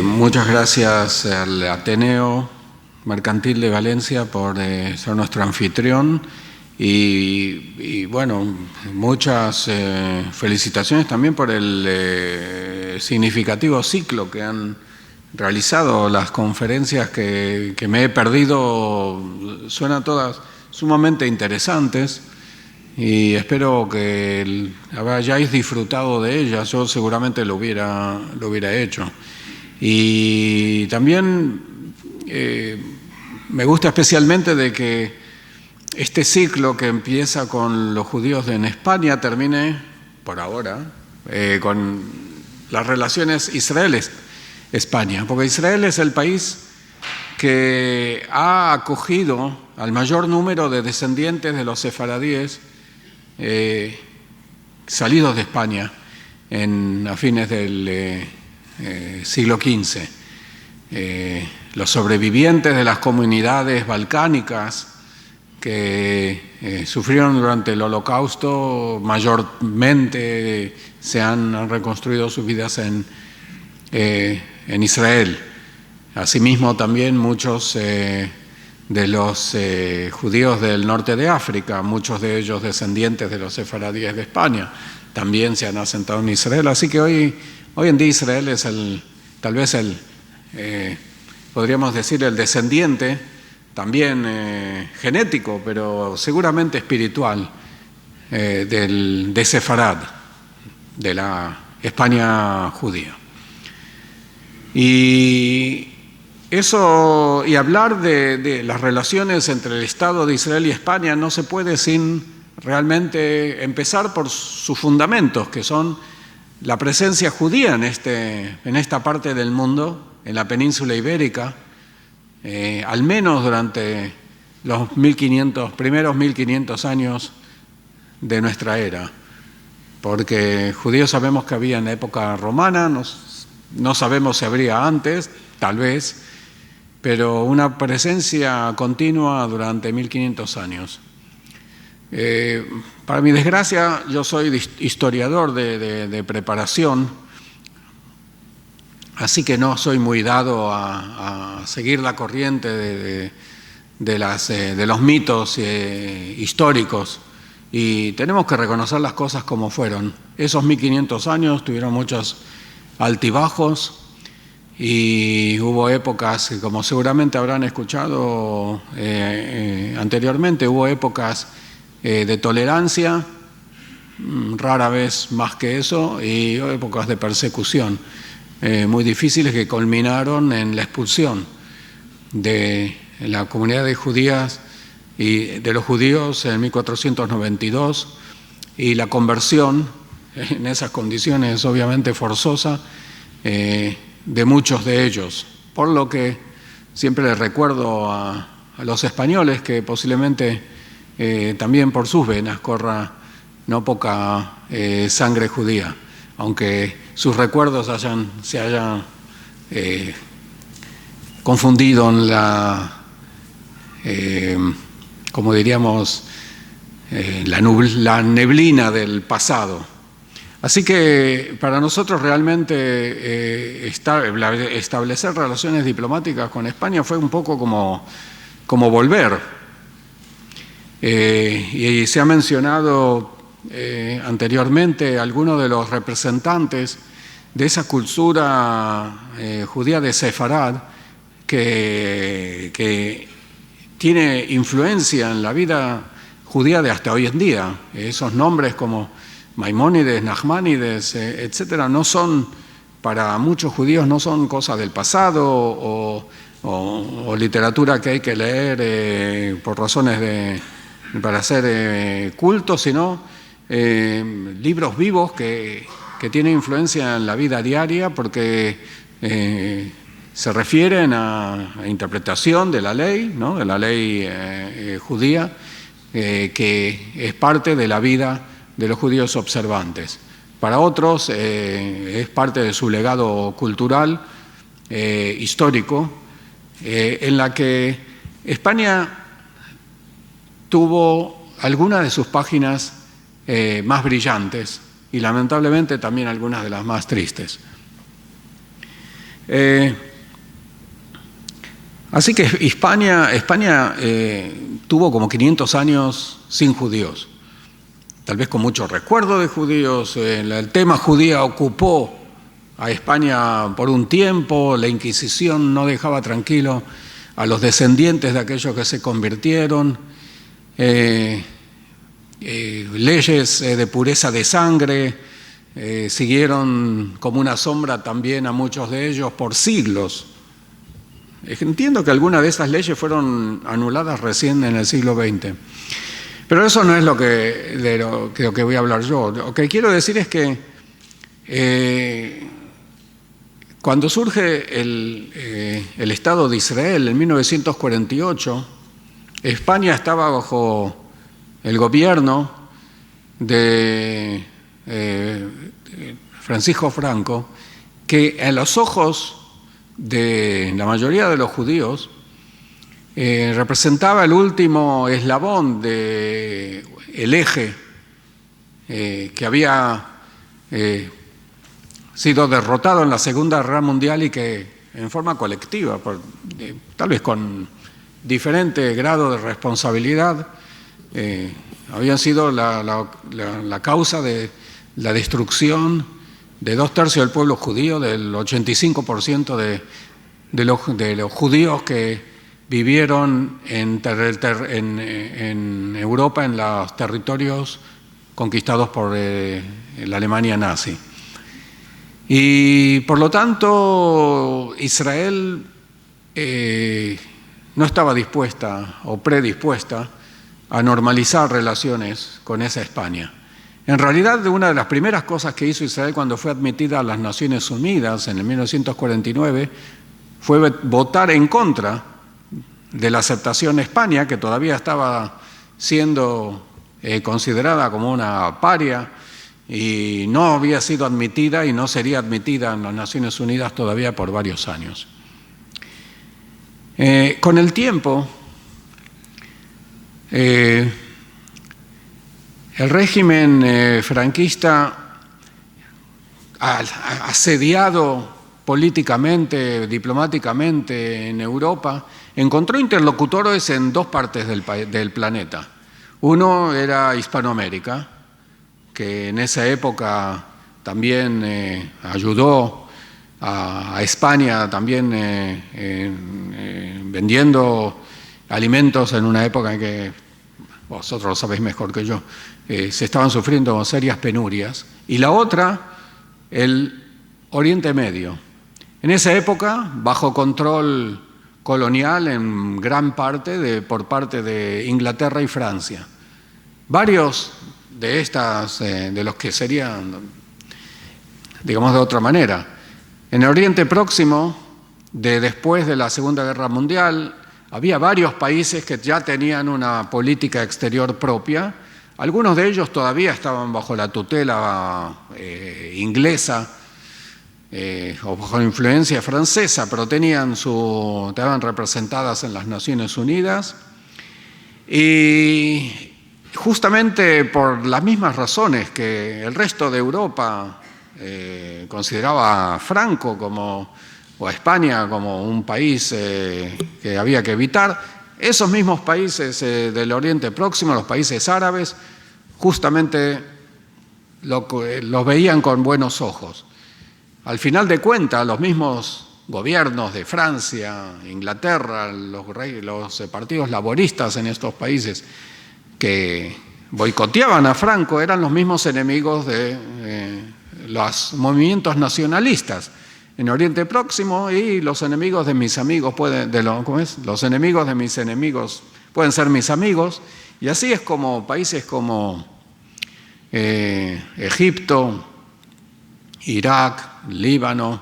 Muchas gracias al Ateneo Mercantil de Valencia por ser nuestro anfitrión y bueno, muchas felicitaciones también por el significativo ciclo que han realizado. Las conferencias que me he perdido suenan todas sumamente interesantes y espero que hayáis disfrutado de ellas. Yo seguramente lo hubiera hecho. Y también me gusta especialmente de que este ciclo que empieza con los judíos en España termine, por ahora, con las relaciones Israel-España, porque Israel es el país que ha acogido al mayor número de descendientes de los sefaradíes salidos de España a fines del siglo XV. Los sobrevivientes de las comunidades balcánicas que sufrieron durante el Holocausto mayormente se han reconstruido sus vidas en Israel. Asimismo también muchos de los judíos del norte de África, muchos de ellos descendientes de los sefaradíes de España, también se han asentado en Israel. Así que hoy en día Israel es tal vez podríamos decir el descendiente también genético, pero seguramente espiritual de Sefarad, de la España judía. Y hablar de las relaciones entre el Estado de Israel y España no se puede sin realmente empezar por sus fundamentos, que son la presencia judía en esta parte del mundo, en la península ibérica, al menos durante los primeros 1500 años de nuestra era. Porque judíos sabemos que había en la época romana, no sabemos si habría antes, tal vez, pero una presencia continua durante 1500 años. Para mi desgracia, yo soy historiador de preparación, así que no soy muy dado a seguir la corriente de los mitos históricos, y tenemos que reconocer las cosas como fueron. Esos 1500 años tuvieron muchos altibajos y hubo épocas, como seguramente habrán escuchado anteriormente, hubo épocas de tolerancia, rara vez más que eso, y épocas de persecución muy difíciles que culminaron en la expulsión de la comunidad de judías y de los judíos en 1492 y la conversión en esas condiciones obviamente forzosa de muchos de ellos, por lo que siempre les recuerdo a los españoles que posiblemente también por sus venas corra no poca sangre judía, aunque sus recuerdos se hayan confundido en como diríamos, la neblina del pasado. Así que para nosotros realmente establecer relaciones diplomáticas con España fue un poco como volver. Y se ha mencionado anteriormente algunos de los representantes de esa cultura judía de Sefarad que tiene influencia en la vida judía de hasta hoy en día. Esos nombres como Maimónides, Nachmanides, etcétera, no son, para muchos judíos, no son cosas del pasado o literatura que hay que leer por razones para hacer culto, sino libros vivos que tienen influencia en la vida diaria porque se refieren a interpretación de la ley, ¿no? De la ley judía, que es parte de la vida de los judíos observantes. Para otros es parte de su legado cultural, histórico, en la que España tuvo algunas de sus páginas más brillantes y lamentablemente también algunas de las más tristes. Así que España tuvo como 500 años sin judíos, tal vez con mucho recuerdo de judíos. El tema judía ocupó a España por un tiempo, la Inquisición no dejaba tranquilo a los descendientes de aquellos que se convirtieron, leyes de pureza de sangre siguieron como una sombra también a muchos de ellos por siglos. Entiendo que algunas de esas leyes fueron anuladas recién en el siglo XX. Pero eso no es de lo que voy a hablar yo. Lo que quiero decir es que cuando surge el Estado de Israel en 1948, España estaba bajo el gobierno de Francisco Franco, que a los ojos de la mayoría de los judíos representaba el último eslabón del eje que había sido derrotado en la Segunda Guerra Mundial y que en forma colectiva, tal vez con diferente grado de responsabilidad, habían sido la causa de la destrucción de 2/3 del pueblo judío, del 85% de los judíos que vivieron en Europa, en los territorios conquistados por la Alemania nazi. Y por lo tanto, Israel no estaba dispuesta o predispuesta a normalizar relaciones con esa España. En realidad, una de las primeras cosas que hizo Israel cuando fue admitida a las Naciones Unidas en el 1949 fue votar en contra de la aceptación de España, que todavía estaba siendo considerada como una paria y no había sido admitida y no sería admitida en las Naciones Unidas todavía por varios años. Con el tiempo, el régimen franquista, asediado políticamente, diplomáticamente en Europa, encontró interlocutores en dos partes del planeta. Uno era Hispanoamérica, que en esa época también ayudó a España, también vendiendo alimentos en una época en que, vosotros lo sabéis mejor que yo, se estaban sufriendo serias penurias. Y la otra, el Oriente Medio. En esa época, bajo control colonial en gran parte por parte de Inglaterra y Francia. Varios de los que serían, digamos de otra manera, en el Oriente Próximo, después de la Segunda Guerra Mundial, había varios países que ya tenían una política exterior propia. Algunos de ellos todavía estaban bajo la tutela inglesa o bajo influencia francesa, pero estaban representadas en las Naciones Unidas. Y justamente por las mismas razones que el resto de Europa consideraba a Franco o a España como un país que había que evitar, esos mismos países del Oriente Próximo, los países árabes, justamente los veían con buenos ojos. Al final de cuentas, los mismos gobiernos de Francia, Inglaterra, los partidos laboristas en estos países que boicoteaban a Franco eran los mismos enemigos de los movimientos nacionalistas en Oriente Próximo, y los enemigos de mis amigos los enemigos de mis enemigos pueden ser mis amigos, y así es como países como Egipto, Irak, Líbano,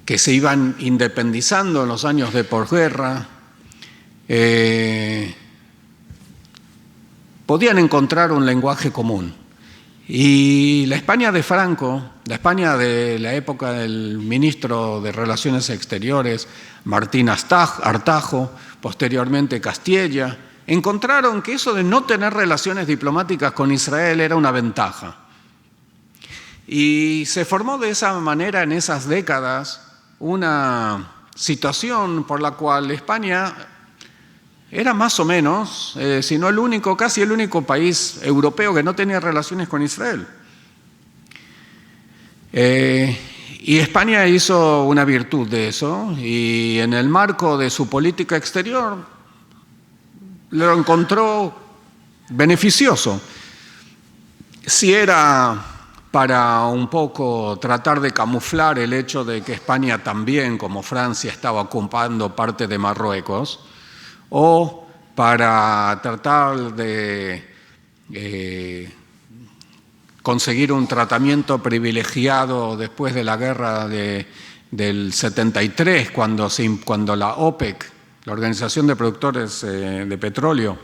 que se iban independizando en los años de posguerra, podían encontrar un lenguaje común. Y la España de Franco, la España de la época del ministro de Relaciones Exteriores, Martín Artajo, posteriormente Castella, encontraron que eso de no tener relaciones diplomáticas con Israel era una ventaja. Y se formó de esa manera en esas décadas una situación por la cual España era más o menos, si no el único, casi el único país europeo que no tenía relaciones con Israel. Y España hizo una virtud de eso, y en el marco de su política exterior lo encontró beneficioso. Si era para un poco tratar de camuflar el hecho de que España también, como Francia, estaba ocupando parte de Marruecos, o para tratar de conseguir un tratamiento privilegiado después de la guerra del 73, cuando la OPEC, la Organización de Productores de Petróleo,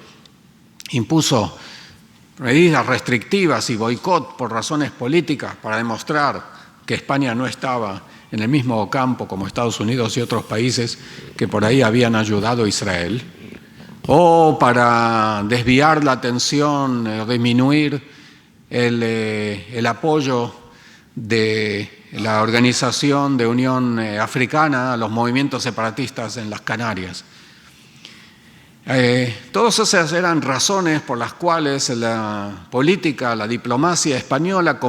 impuso medidas restrictivas y boicot por razones políticas para demostrar que España no estaba en el mismo campo como Estados Unidos y otros países que por ahí habían ayudado a Israel, o para desviar la atención o disminuir el apoyo de la Organización de Unión Africana a los movimientos separatistas en las Canarias. Todas esas eran razones por las cuales la política, la diplomacia española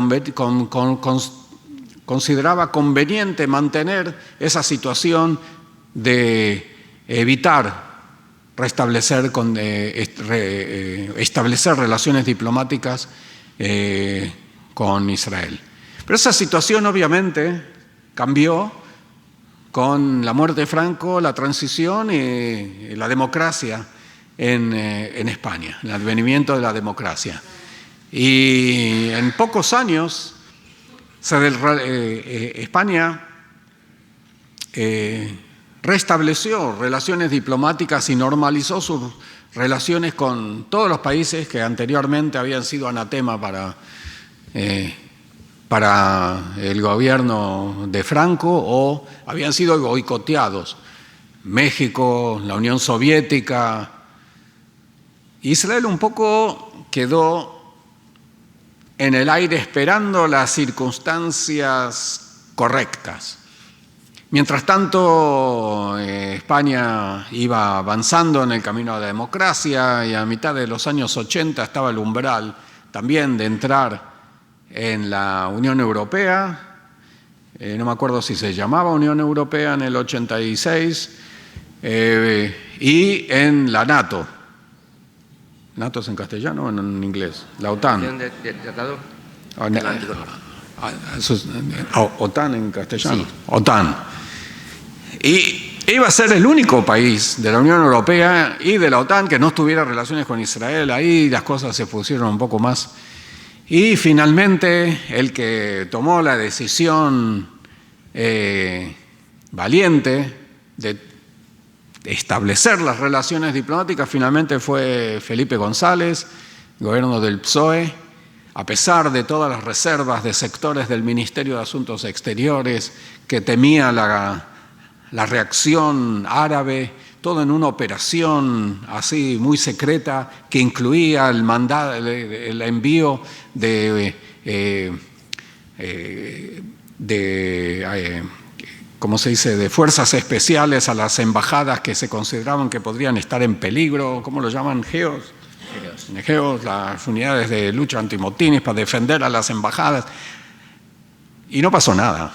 consideraba conveniente mantener esa situación de evitar establecer relaciones diplomáticas con Israel. Pero esa situación obviamente cambió con la muerte de Franco, la transición y la democracia en España, el advenimiento de la democracia. Y en pocos años España restableció relaciones diplomáticas y normalizó sus relaciones con todos los países que anteriormente habían sido anatema para el gobierno de Franco o habían sido boicoteados. México, la Unión Soviética. Israel un poco quedó en el aire esperando las circunstancias correctas. Mientras tanto, España iba avanzando en el camino de la democracia y a mitad de los años 80 estaba el umbral también de entrar en la Unión Europea. No me acuerdo si se llamaba Unión Europea en el 86, y en la NATO. ¿NATO es en castellano o en inglés? La OTAN. OTAN en castellano. Sí. OTAN. Y iba a ser el único país de la Unión Europea y de la OTAN que no tuviera relaciones con Israel. Ahí las cosas se pusieron un poco más. Y finalmente el que tomó la decisión valiente de establecer las relaciones diplomáticas finalmente fue Felipe González, gobierno del PSOE, a pesar de todas las reservas de sectores del Ministerio de Asuntos Exteriores que temía la reacción árabe, todo en una operación así muy secreta que incluía el envío de ¿cómo se dice?, de fuerzas especiales a las embajadas que se consideraban que podrían estar en peligro. ¿Cómo lo llaman? GEOS, las unidades de lucha antimotines para defender a las embajadas. Y no pasó nada.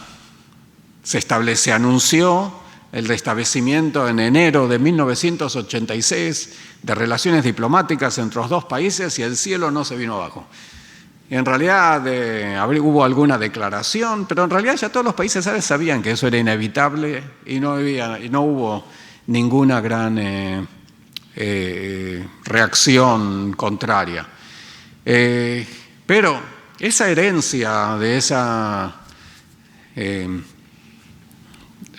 Se anunció el restablecimiento en enero de 1986 de relaciones diplomáticas entre los dos países y el cielo no se vino abajo. Y en realidad hubo alguna declaración, pero en realidad ya todos los países árabes sabían que eso era inevitable y no hubo ninguna gran reacción contraria. Pero esa herencia de esa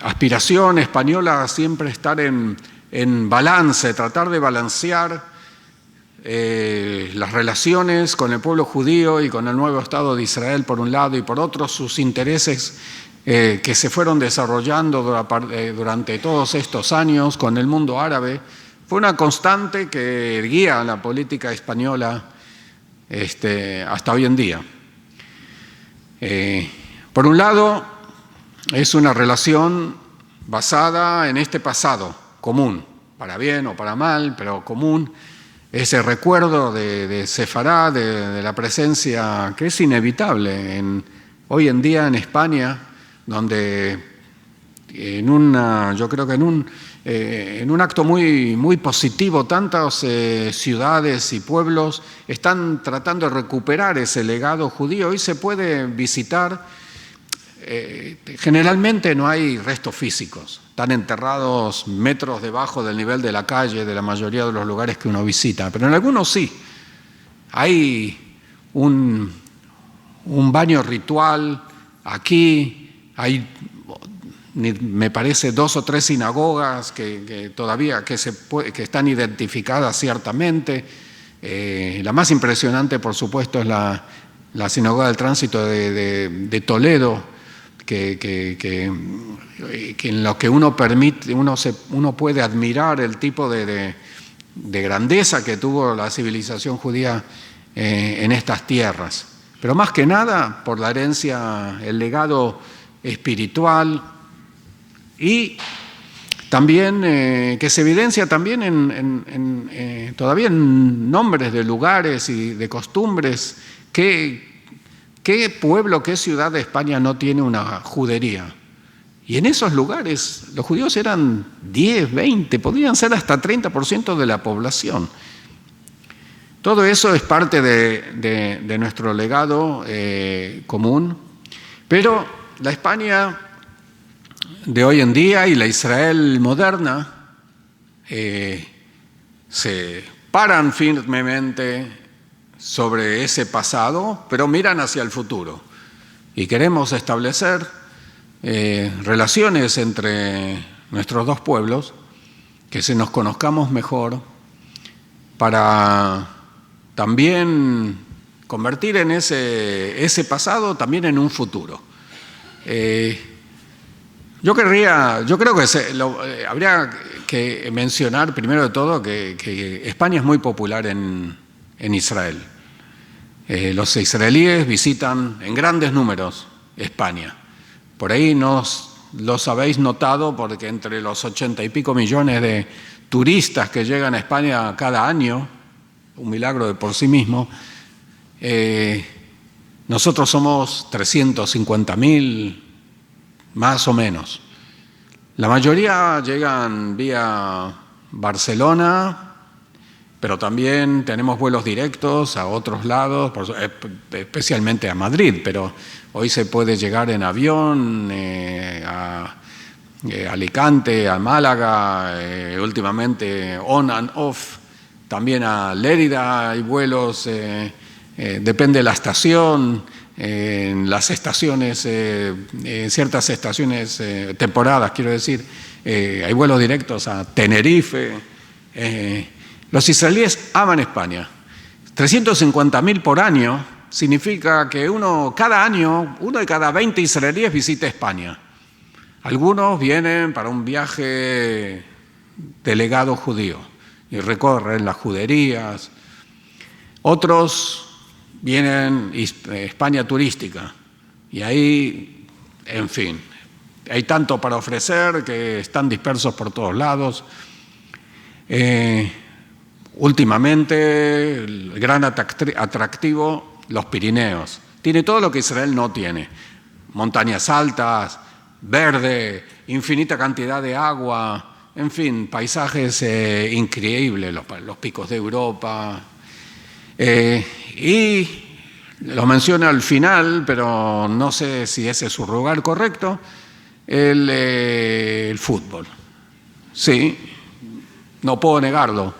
aspiración española a siempre estar en balance, tratar de balancear las relaciones con el pueblo judío y con el nuevo Estado de Israel por un lado y por otro sus intereses que se fueron desarrollando durante todos estos años con el mundo árabe, fue una constante que guía la política española hasta hoy en día. Por un lado, es una relación basada en este pasado común, para bien o para mal, pero común. Ese recuerdo de Sefará, de la presencia que es inevitable hoy en día en España, donde yo creo que en un acto muy, muy positivo, tantas ciudades y pueblos están tratando de recuperar ese legado judío. Hoy se puede visitar, generalmente no hay restos físicos, están enterrados metros debajo del nivel de la calle de la mayoría de los lugares que uno visita, pero en algunos sí. Hay un baño ritual aquí, hay, me parece, 2 o 3 sinagogas que todavía que están identificadas ciertamente. La más impresionante, por supuesto, es la Sinagoga del Tránsito de Toledo, que en lo que uno puede admirar el tipo de grandeza que tuvo la civilización judía en estas tierras. Pero más que nada por la herencia, el legado espiritual, y también que se evidencia también todavía en nombres de lugares y de costumbres. ¿Qué pueblo, qué ciudad de España no tiene una judería? Y en esos lugares los judíos eran 10, 20, podrían ser hasta 30% de la población. Todo eso es parte de nuestro legado común, pero la España de hoy en día y la Israel moderna se paran firmemente sobre ese pasado, pero miran hacia el futuro. Y queremos establecer relaciones entre nuestros dos pueblos, que se nos conozcamos mejor, para también convertir en ese pasado también en un futuro. Yo creo que habría que mencionar primero de todo que España es muy popular en Israel. Los israelíes visitan en grandes números España. Por ahí los habéis notado porque entre los 80 y pico millones de turistas que llegan a España cada año, un milagro de por sí mismo, nosotros somos 350.000 más o menos. La mayoría llegan vía Barcelona, pero también tenemos vuelos directos a otros lados, especialmente a Madrid, pero hoy se puede llegar en avión a Alicante, a Málaga, últimamente on and off, también a Lérida hay vuelos, depende de la estación. En las estaciones, ciertas estaciones temporadas, quiero decir, hay vuelos directos a Tenerife. Los israelíes aman España. 350.000 por año significa que cada año, uno de cada 20 israelíes visita España. Algunos vienen para un viaje de legado judío y recorren las juderías. Otros vienen España turística y ahí, en fin, hay tanto para ofrecer que están dispersos por todos lados. Últimamente, el gran atractivo, los Pirineos. Tiene todo lo que Israel no tiene. Montañas altas, verde, infinita cantidad de agua, en fin, paisajes increíbles, los picos de Europa. Y lo menciono al final, pero no sé si ese es su lugar correcto, el fútbol. Sí, no puedo negarlo.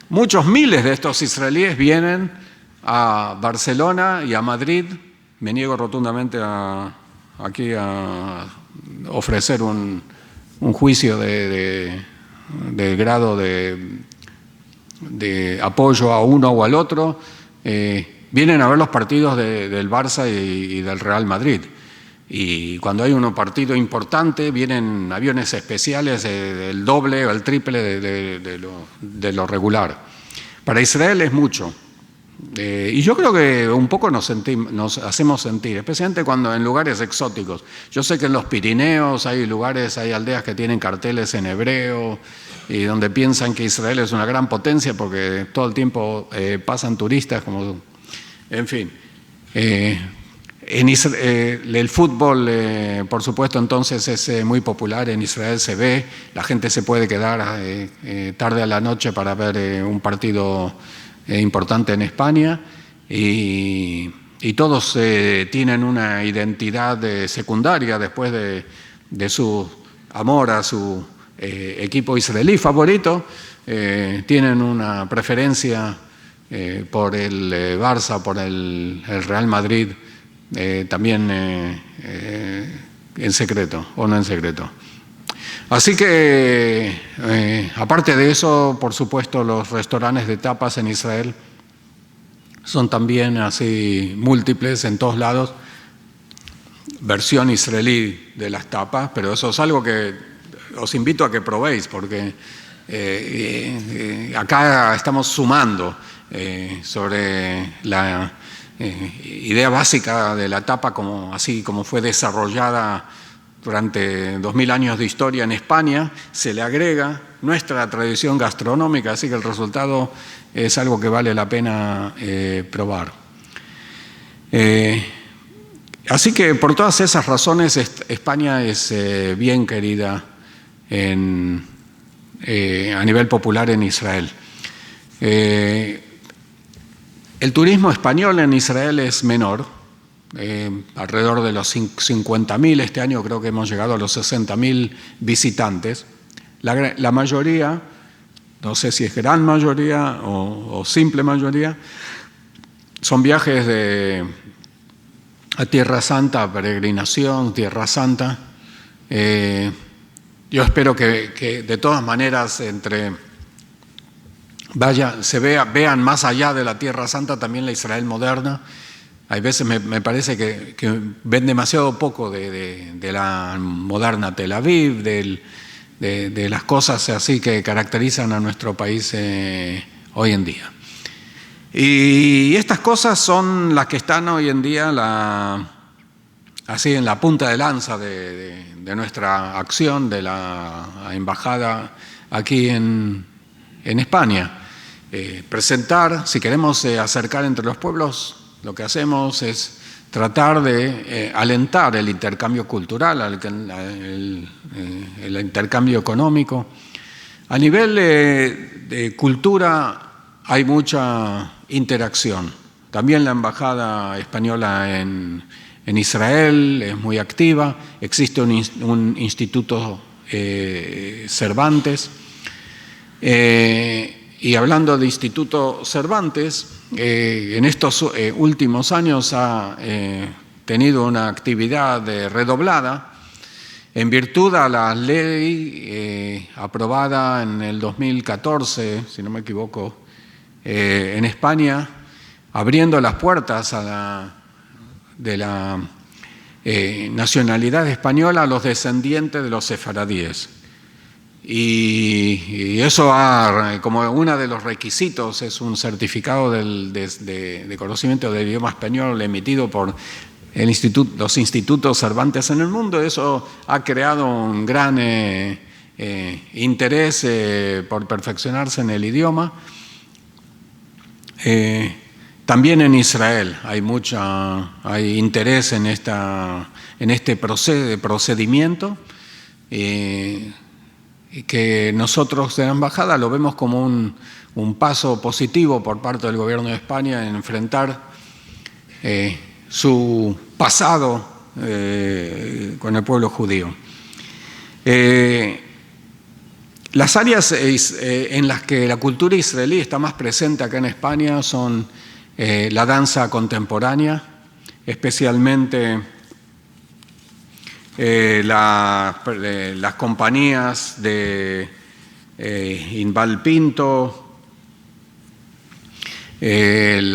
Muchos miles de estos israelíes vienen a Barcelona y a Madrid. Me niego rotundamente aquí a ofrecer un juicio de grado de apoyo a uno o al otro. Vienen a ver los partidos del Barça y del Real Madrid. Y cuando hay un partido importante, vienen aviones especiales del doble o el triple de lo regular. Para Israel es mucho. Y yo creo que un poco nos hacemos sentir, especialmente cuando en lugares exóticos. Yo sé que en los Pirineos hay lugares, hay aldeas que tienen carteles en hebreo y donde piensan que Israel es una gran potencia porque todo el tiempo pasan turistas, como, en fin. El fútbol, por supuesto, entonces es muy popular. En Israel se ve, la gente se puede quedar tarde a la noche para ver un partido importante en España y todos tienen una identidad secundaria después de su amor a su equipo israelí favorito. Tienen una preferencia por el Barça, por el Real Madrid, también en secreto o no en secreto. Así que, aparte de eso, por supuesto, los restaurantes de tapas en Israel son también así múltiples en todos lados, versión israelí de las tapas, pero eso es algo que os invito a que probéis, porque acá estamos sumando sobre la idea básica de la tapa, así como fue desarrollada durante 2000 años de historia en España, se le agrega nuestra tradición gastronómica, así que el resultado es algo que vale la pena probar. Así que por todas esas razones España es bien querida a nivel popular en Israel. El turismo español en Israel es menor, alrededor de los 50.000, este año creo que hemos llegado a los 60.000 visitantes. La mayoría, no sé si es gran mayoría o simple mayoría, son viajes a Tierra Santa, peregrinación, Tierra Santa. Yo espero que de todas maneras vean más allá de la Tierra Santa también la Israel moderna. Hay veces me parece que ven demasiado poco de la moderna Tel Aviv, de las cosas así que caracterizan a nuestro país hoy en día. Y estas cosas son las que están hoy en día así en la punta de lanza de nuestra acción de la embajada aquí en España. Presentar, si queremos acercar entre los pueblos, lo que hacemos es tratar de alentar el intercambio cultural, el intercambio económico. A nivel de cultura hay mucha interacción. También la embajada española en Israel es muy activa. Existe un instituto Cervantes. Y hablando de Instituto Cervantes, en estos últimos años ha tenido una actividad redoblada en virtud a la ley aprobada en el 2014, si no me equivoco, en España, abriendo las puertas de la nacionalidad española a los descendientes de los sefaradíes. Y eso como uno de los requisitos es un certificado de conocimiento del idioma español emitido por los institutos Cervantes en el mundo. Eso ha creado un gran interés por perfeccionarse en el idioma. También en Israel hay interés en este procedimiento. Y que nosotros de la embajada lo vemos como un paso positivo por parte del gobierno de España en enfrentar su pasado con el pueblo judío. Las áreas en las que la cultura israelí está más presente acá en España son la danza contemporánea, especialmente las compañías de Inbal Pinto, el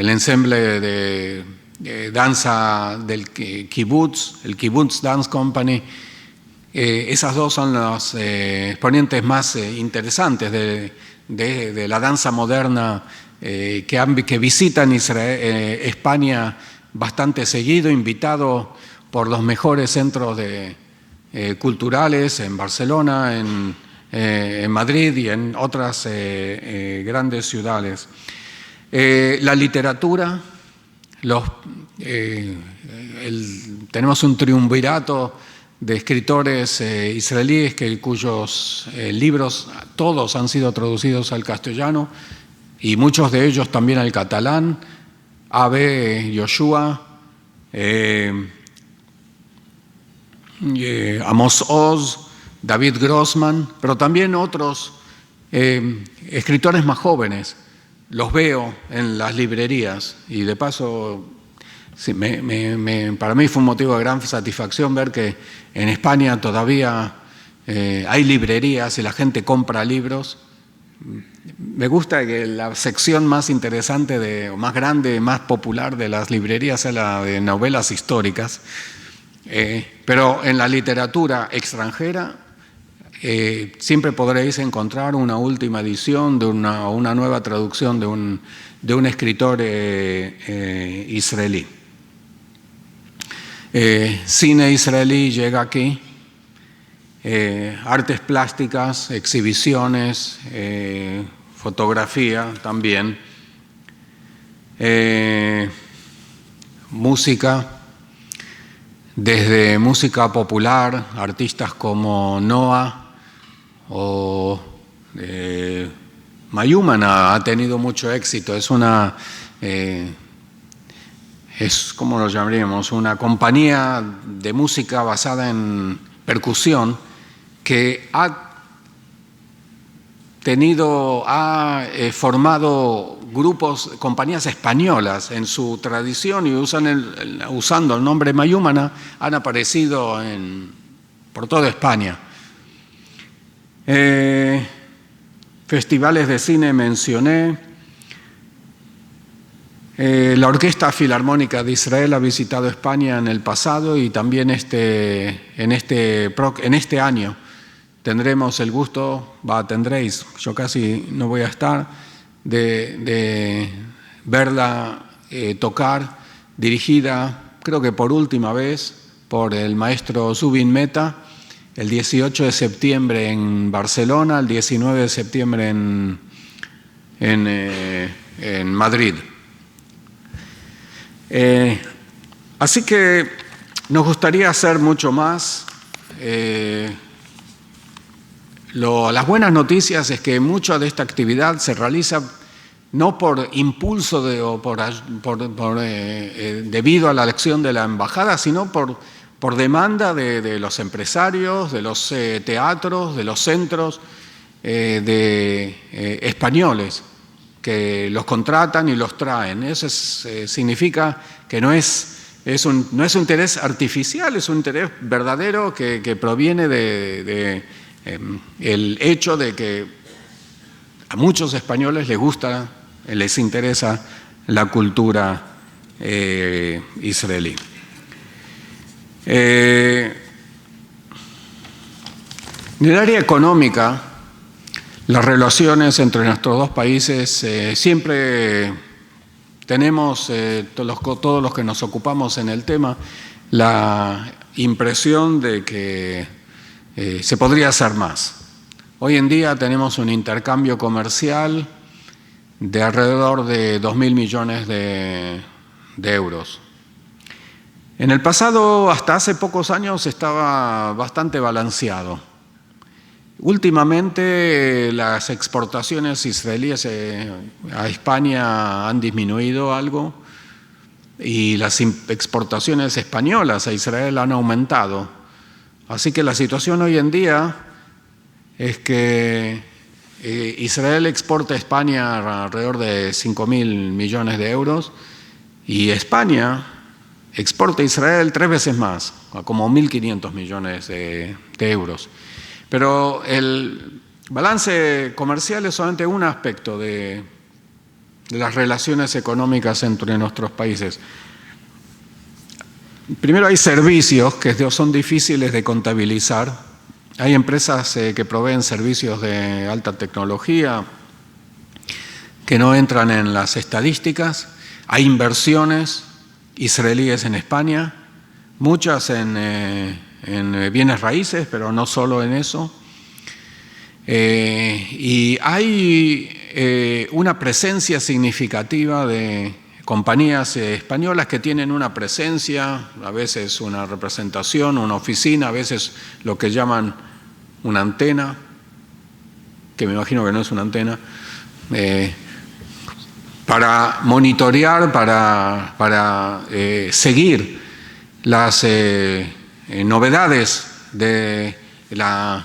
ensemble de danza del Kibbutz, el Kibbutz Dance Company. Esas dos son los exponentes más interesantes de la danza moderna que visitan España bastante seguido, invitado por los mejores centros culturales en Barcelona, en Madrid y en otras grandes ciudades. La literatura, tenemos un triunvirato de escritores israelíes cuyos libros todos han sido traducidos al castellano y muchos de ellos también al catalán. A.B. Yoshua, Amos Oz, David Grossman, pero también otros escritores más jóvenes. Los veo en las librerías y de paso sí, para mí fue un motivo de gran satisfacción ver que en España todavía hay librerías y la gente compra libros. Me gusta que la sección más interesante, o más grande, más popular de las librerías sea la de novelas históricas, pero en la literatura extranjera siempre podréis encontrar una última edición de una nueva traducción de un escritor israelí. Cine israelí llega aquí. Artes plásticas, exhibiciones, fotografía también, música, desde música popular, artistas como Noah o Mayumana ha tenido mucho éxito, es como lo llamaríamos, una compañía de música basada en percusión que ha formado grupos, compañías españolas en su tradición y usando el nombre Mayumana han aparecido por toda España. Festivales de cine mencioné. La Orquesta Filarmónica de Israel ha visitado España en el pasado y también en este año tendremos el gusto, tendréis, yo casi no voy a estar, de verla tocar, dirigida, creo que por última vez, por el maestro Zubin Mehta, el 18 de septiembre en Barcelona, el 19 de septiembre en Madrid. Así que nos gustaría hacer mucho más. Las buenas noticias es que mucha de esta actividad se realiza no por impulso debido a la elección de la embajada, sino por demanda de los empresarios, de los teatros, de los centros españoles que los contratan y los traen. Eso significa que no es un interés artificial, es un interés verdadero que proviene el hecho de que a muchos españoles les interesa la cultura israelí. En el área económica, las relaciones entre nuestros dos países siempre tenemos, todos los que nos ocupamos en el tema, la impresión de que se podría hacer más. Hoy en día tenemos un intercambio comercial de alrededor de 2.000 millones de euros. En el pasado, hasta hace pocos años, estaba bastante balanceado. Últimamente las exportaciones israelíes a España han disminuido algo y las exportaciones españolas a Israel han aumentado. Así que la situación hoy en día es que Israel exporta a España alrededor de 5.000 millones de euros y España exporta a Israel 3 veces más, como 1.500 millones de euros. Pero el balance comercial es solamente un aspecto de las relaciones económicas entre nuestros países. Primero hay servicios que son difíciles de contabilizar. Hay empresas que proveen servicios de alta tecnología que no entran en las estadísticas. Hay inversiones israelíes en España, muchas en bienes raíces, pero no solo en eso. Y hay una presencia significativa de compañías españolas que tienen una presencia, a veces una representación, una oficina, a veces lo que llaman una antena, que me imagino que no es una antena, para monitorear, para seguir las novedades de las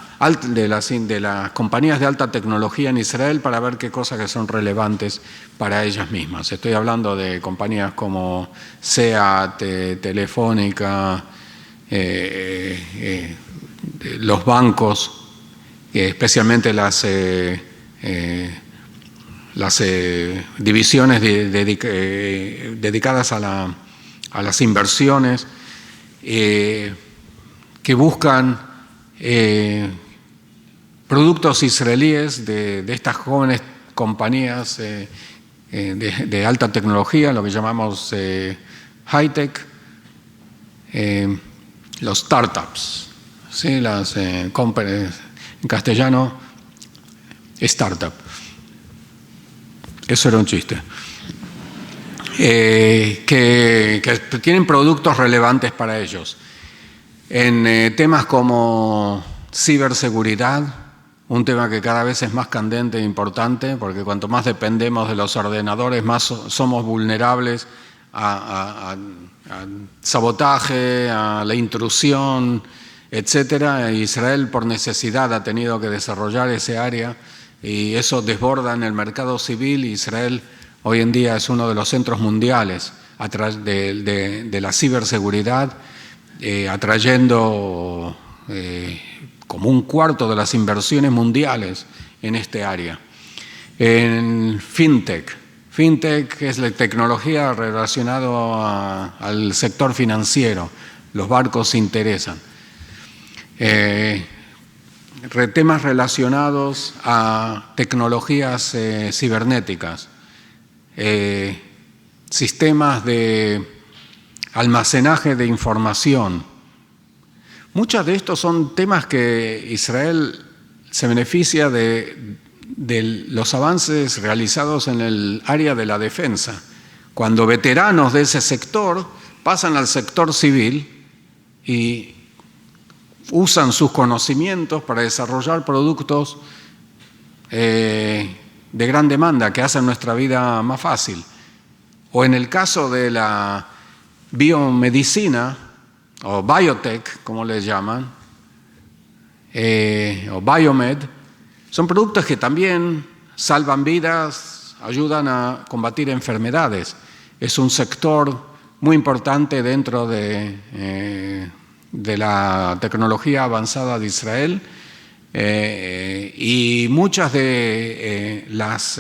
compañías de alta tecnología en Israel, para ver qué cosas que son relevantes para ellas mismas. Estoy hablando de compañías como SEAT, Telefónica, los bancos, especialmente las divisiones dedicadas a las inversiones, que buscan productos israelíes de estas jóvenes compañías de alta tecnología, lo que llamamos high-tech, los startups, ¿sí? Las companies, en castellano, startup. Eso era un chiste. Que tienen productos relevantes para ellos. En temas como ciberseguridad, un tema que cada vez es más candente e importante, porque cuanto más dependemos de los ordenadores, más somos vulnerables a sabotaje, a la intrusión, etcétera. Israel, por necesidad, ha tenido que desarrollar ese área, y eso desborda en el mercado civil. Israel hoy en día es uno de los centros mundiales de la ciberseguridad, atrayendo como un cuarto de las inversiones mundiales en este área. En fintech es la tecnología relacionada al sector financiero. Los barcos se interesan. Temas relacionados a tecnologías cibernéticas, sistemas de almacenaje de información. Muchos de estos son temas que Israel se beneficia de los avances realizados en el área de la defensa. Cuando veteranos de ese sector pasan al sector civil y usan sus conocimientos para desarrollar productos de gran demanda que hacen nuestra vida más fácil. O en el caso de la biomedicina, o biotech, como les llaman, o biomed, son productos que también salvan vidas, ayudan a combatir enfermedades. Es un sector muy importante dentro de la tecnología avanzada de Israel, y muchas de las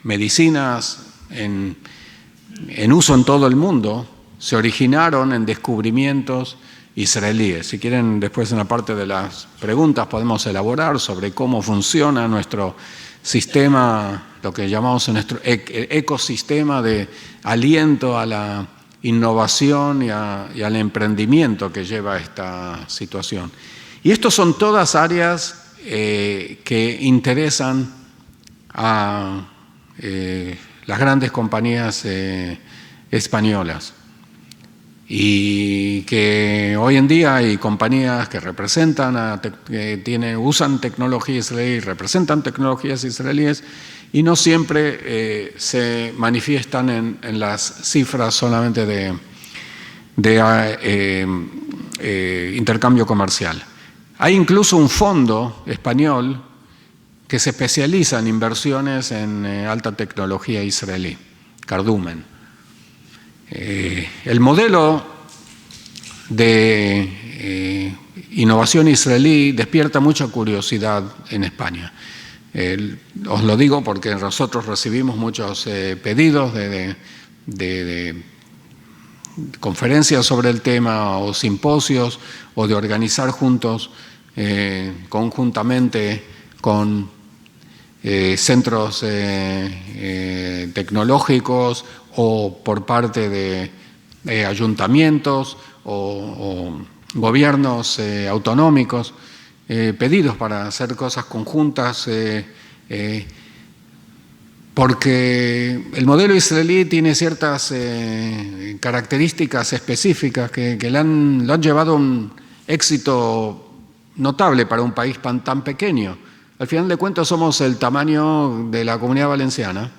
medicinas en uso en todo el mundo se originaron en descubrimientos israelíes. Si quieren, después en la parte de las preguntas podemos elaborar sobre cómo funciona nuestro sistema, lo que llamamos nuestro ecosistema de aliento a la innovación y al emprendimiento que lleva a esta situación. Y estos son todas áreas que interesan a las grandes compañías españolas, y que hoy en día hay compañías que representan, usan tecnología israelí, representan tecnologías israelíes, y no siempre se manifiestan en las cifras solamente de intercambio comercial. Hay incluso un fondo español que se especializa en inversiones en alta tecnología israelí, Cardumen. El modelo de innovación israelí despierta mucha curiosidad en España. Os lo digo porque nosotros recibimos muchos pedidos de conferencias sobre el tema, o simposios, o de organizar juntos, conjuntamente con centros tecnológicos o por parte de ayuntamientos o gobiernos autonómicos, pedidos para hacer cosas conjuntas, porque el modelo israelí tiene ciertas características específicas que lo han llevado a un éxito notable para un país tan pequeño. Al final de cuentas somos el tamaño de la Comunidad Valenciana,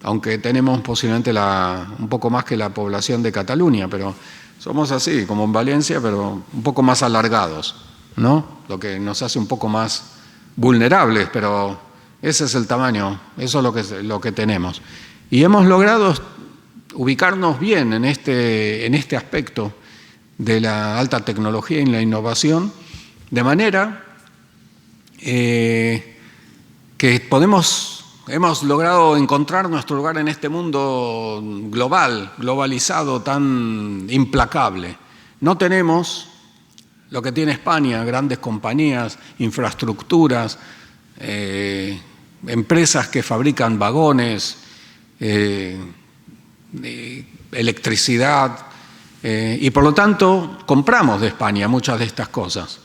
aunque tenemos posiblemente un poco más que la población de Cataluña, pero somos así, como en Valencia, pero un poco más alargados, ¿no? Lo que nos hace un poco más vulnerables, pero ese es el tamaño, eso es lo que tenemos. Y hemos logrado ubicarnos bien en este aspecto de la alta tecnología y la innovación, de manera que hemos logrado encontrar nuestro lugar en este mundo globalizado, tan implacable. No tenemos lo que tiene España, grandes compañías, infraestructuras, empresas que fabrican vagones, electricidad, y por lo tanto compramos de España muchas de estas cosas.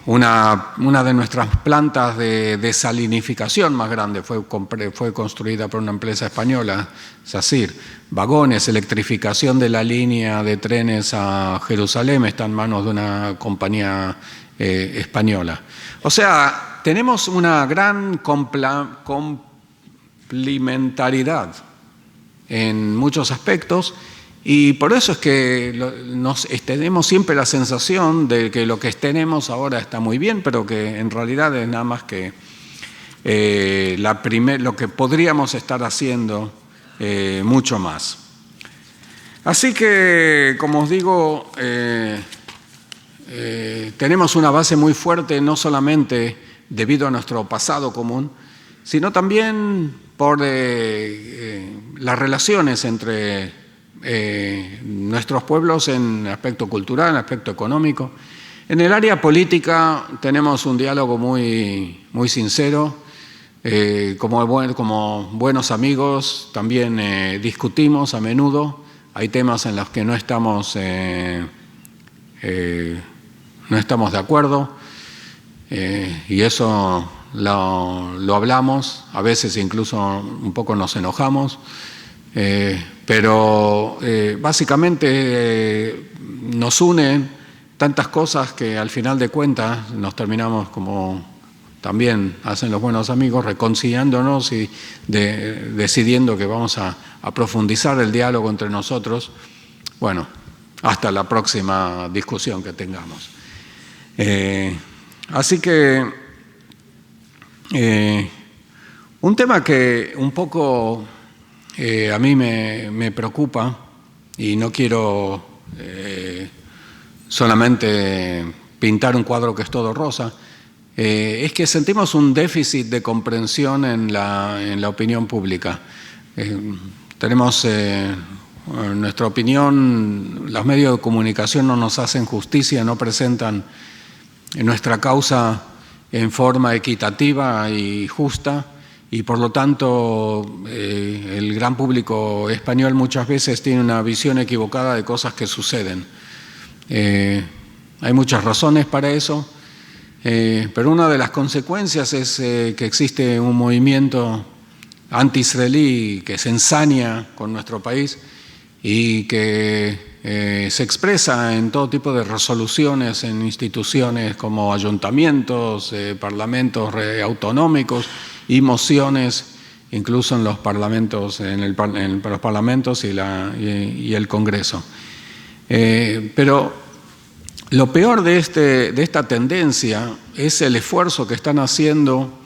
Una de nuestras plantas de desalinificación más grande fue construida por una empresa española, SACIR. Vagones, electrificación de la línea de trenes a Jerusalén está en manos de una compañía española. O sea, tenemos una gran complementariedad en muchos aspectos. Y por eso es que tenemos siempre la sensación de que lo que tenemos ahora está muy bien, pero que en realidad es nada más que lo que podríamos estar haciendo mucho más. Así que, como os digo, tenemos una base muy fuerte, no solamente debido a nuestro pasado común, sino también por las relaciones entre nuestros pueblos en aspecto cultural, en aspecto económico. En el área política tenemos un diálogo muy sincero. Como buenos amigos también discutimos a menudo. Hay temas en los que no estamos de acuerdo, y eso lo hablamos. A veces incluso un poco nos enojamos. Pero básicamente nos unen tantas cosas que al final de cuentas nos terminamos, como también hacen los buenos amigos, reconciliándonos y decidiendo que vamos a profundizar el diálogo entre nosotros, bueno, hasta la próxima discusión que tengamos. Así que un tema que un poco a mí me preocupa, y no quiero solamente pintar un cuadro que es todo rosa, es que sentimos un déficit de comprensión en la opinión pública. Tenemos, en nuestra opinión, los medios de comunicación no nos hacen justicia, no presentan nuestra causa en forma equitativa y justa. Y por lo tanto el gran público español muchas veces tiene una visión equivocada de cosas que suceden. Hay muchas razones para eso, pero una de las consecuencias es que existe un movimiento anti-israelí que se ensaña con nuestro país y que se expresa en todo tipo de resoluciones en instituciones como ayuntamientos, parlamentos autonómicos, y mociones, incluso en los parlamentos, los parlamentos y el Congreso. Pero lo peor de esta tendencia es el esfuerzo que están haciendo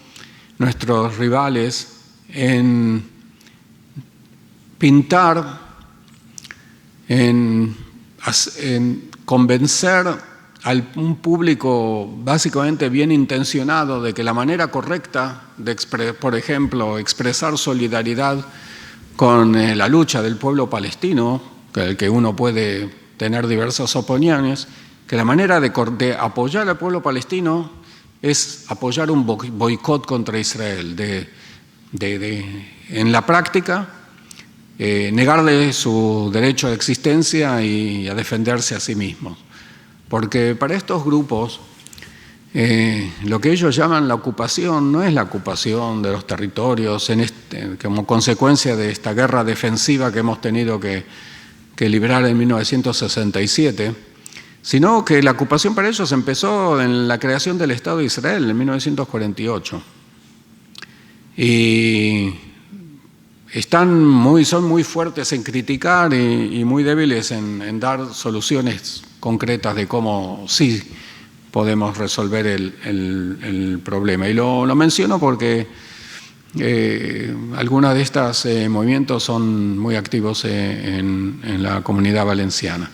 nuestros rivales en pintar, en convencer a un público básicamente bien intencionado de que la manera correcta de, por ejemplo, expresar solidaridad con la lucha del pueblo palestino, que uno puede tener diversas opiniones, que la manera de apoyar al pueblo palestino es apoyar un boicot contra Israel, en la práctica, negarle su derecho a existencia y a defenderse a sí mismos. Porque para estos grupos, lo que ellos llaman la ocupación no es la ocupación de los territorios como consecuencia de esta guerra defensiva que hemos tenido que librar en 1967, sino que la ocupación para ellos empezó en la creación del Estado de Israel en 1948. Y son muy fuertes en criticar y muy débiles en dar soluciones concretas de cómo sí podemos resolver el problema. Y lo menciono porque algunos de estos movimientos son muy activos en la comunidad valenciana.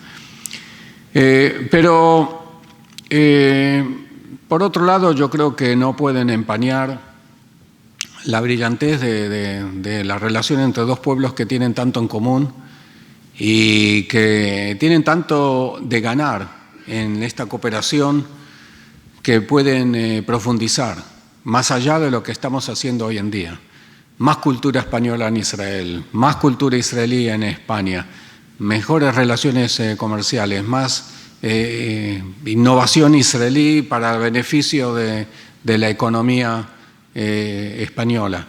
Pero, por otro lado, yo creo que no pueden empañar la brillantez de la relación entre dos pueblos que tienen tanto en común y que tienen tanto de ganar en esta cooperación, que pueden profundizar más allá de lo que estamos haciendo hoy en día. Más cultura española en Israel, más cultura israelí en España, mejores relaciones comerciales, más innovación israelí para el beneficio de la economía española.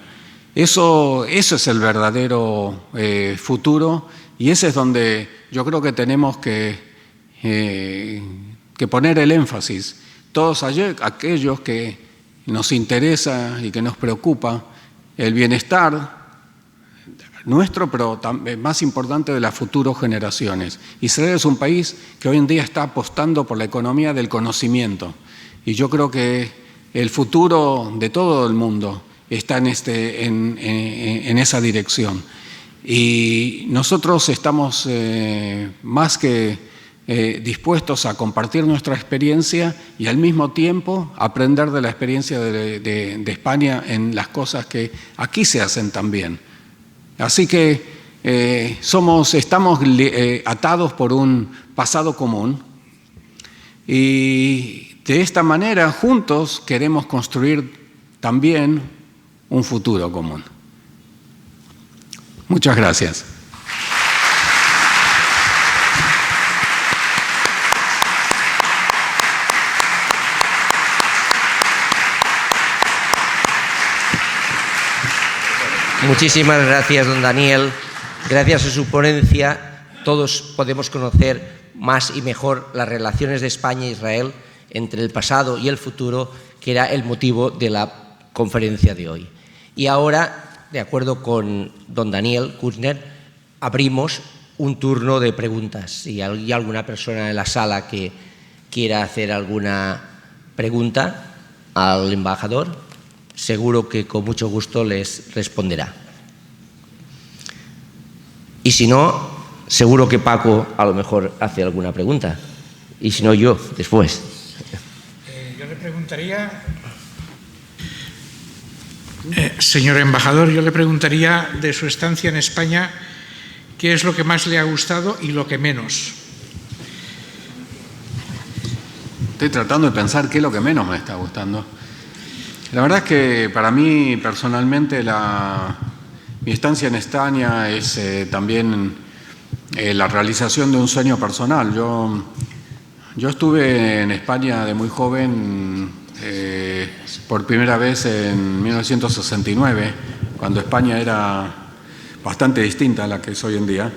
Eso es el verdadero futuro, y ese es donde yo creo que tenemos que poner el énfasis. Todos aquellos que nos interesa y que nos preocupa el bienestar nuestro, pero también más importante de las futuras generaciones. Israel es un país que hoy en día está apostando por la economía del conocimiento, y yo creo que el futuro de todo el mundo está en esa dirección. Y nosotros estamos más que dispuestos a compartir nuestra experiencia y al mismo tiempo aprender de la experiencia de España en las cosas que aquí se hacen también. Así que estamos atados por un pasado común, y de esta manera juntos queremos construir también un futuro común. Muchas gracias. Muchísimas gracias, don Daniel. Gracias a su ponencia, todos podemos conocer más y mejor las relaciones de España e Israel entre el pasado y el futuro, que era el motivo de la conferencia de hoy. Y ahora, de acuerdo con don Daniel Kuzner, abrimos un turno de preguntas. Si hay alguna persona en la sala que quiera hacer alguna pregunta al embajador, seguro que con mucho gusto les responderá. Y si no, seguro que Paco a lo mejor hace alguna pregunta. Y si no, yo después. Yo le preguntaría, señor embajador, yo le preguntaría de su estancia en España, ¿qué es lo que más le ha gustado y lo que menos? Estoy tratando de pensar qué es lo que menos me está gustando. La verdad es que para mí personalmente mi estancia en España es también la realización de un sueño personal. Yo estuve en España de muy joven, por primera vez en 1969, cuando España era bastante distinta a la que es hoy en día,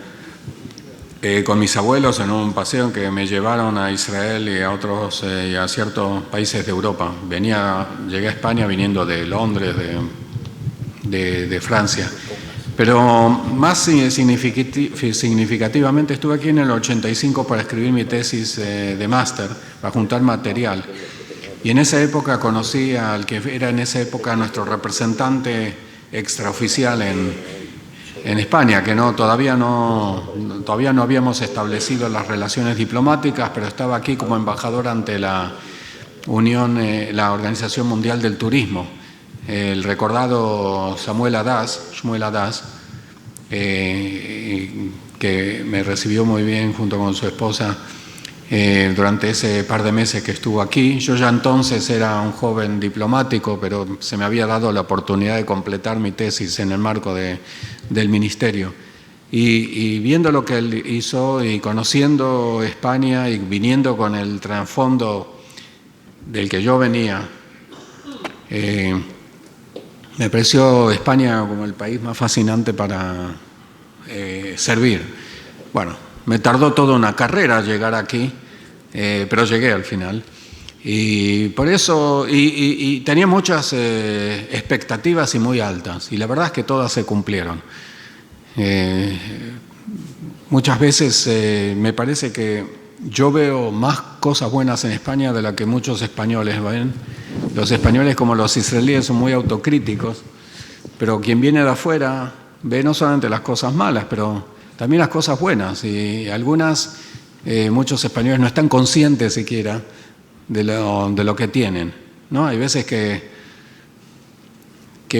con mis abuelos en un paseo que me llevaron a Israel y a otros y a ciertos países de Europa. Llegué a España viniendo de Londres, de Francia. Pero más significativamente estuve aquí en el 85 para escribir mi tesis de máster, para juntar material. Y en esa época conocí al que era en esa época nuestro representante extraoficial en España, que todavía no habíamos establecido las relaciones diplomáticas, pero estaba aquí como embajador ante la la Organización Mundial del Turismo. El recordado Shmuel Hadass, que me recibió muy bien junto con su esposa durante ese par de meses que estuvo aquí. Yo ya entonces era un joven diplomático, pero se me había dado la oportunidad de completar mi tesis en el marco del ministerio. Y viendo lo que él hizo y conociendo España y viniendo con el trasfondo del que yo venía, me pareció España como el país más fascinante para servir. Bueno, me tardó toda una carrera llegar aquí, pero llegué al final. Y por eso, y tenía muchas expectativas y muy altas, y la verdad es que todas se cumplieron. Muchas veces me parece que yo veo más cosas buenas en España de las que muchos españoles ven. Los españoles, como los israelíes, son muy autocríticos, pero quien viene de afuera ve no solamente las cosas malas, pero también las cosas buenas, y algunas, muchos españoles no están conscientes siquiera de lo que tienen, ¿no? Hay veces que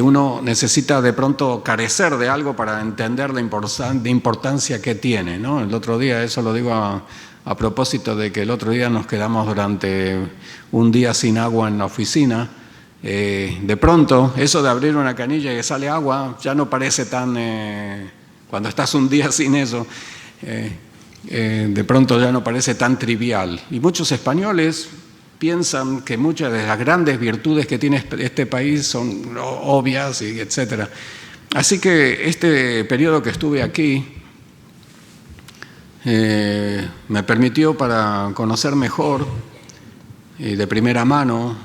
uno necesita de pronto carecer de algo para entender la importancia que tiene, ¿no? El otro día, eso lo digo a propósito de que el otro día nos quedamos durante un día sin agua en la oficina. De pronto, eso de abrir una canilla y que sale agua ya no parece tan... cuando estás un día sin eso, de pronto ya no parece tan trivial. Y muchos españoles piensan que muchas de las grandes virtudes que tiene este país son obvias, y etcétera. Así que este periodo que estuve aquí me permitió para conocer mejor y de primera mano